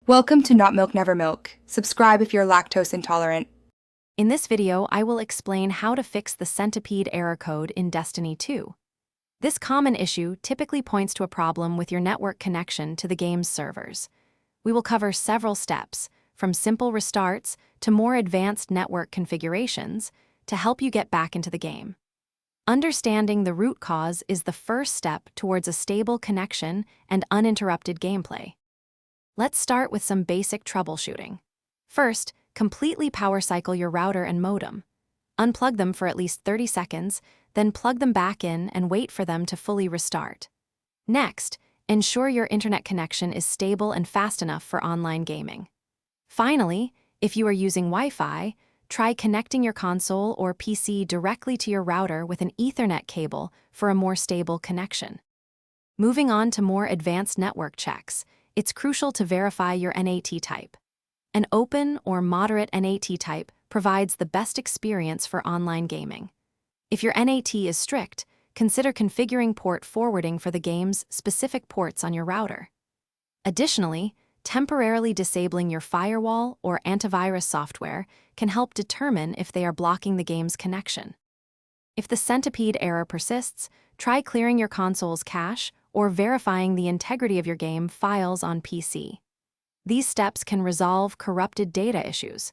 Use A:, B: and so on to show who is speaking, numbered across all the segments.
A: Welcome to Not Milk Never Milk. Subscribe if you're lactose intolerant.
B: In this video, I will explain how to fix the Centipede error code in Destiny 2. This common issue typically points to a problem with your network connection to the game's servers. We will cover several steps, from simple restarts to more advanced network configurations, to help you get back into the game. Understanding the root cause is the first step towards a stable connection and uninterrupted gameplay. Let's start with some basic troubleshooting. First, completely power cycle your router and modem. Unplug them for at least 30 seconds, then plug them back in and wait for them to fully restart. Next, ensure your internet connection is stable and fast enough for online gaming. Finally, if you are using Wi-Fi, try connecting your console or PC directly to your router with an Ethernet cable for a more stable connection. Moving on to more advanced network checks, it's crucial to verify your NAT type. An open or moderate NAT type provides the best experience for online gaming. If your NAT is strict, consider configuring port forwarding for the game's specific ports on your router. Additionally, temporarily disabling your firewall or antivirus software can help determine if they are blocking the game's connection. If the Centipede error persists, try clearing your console's cache or verifying the integrity of your game files on PC. These steps can resolve corrupted data issues.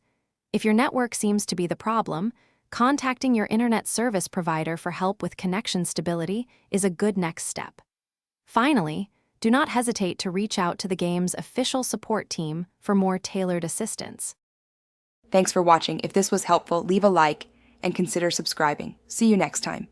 B: If your network seems to be the problem, contacting your internet service provider for help with connection stability is a good next step. Finally, do not hesitate to reach out to the game's official support team for more tailored assistance.
A: Thanks for watching. If this was helpful, leave a like and consider subscribing. See you next time.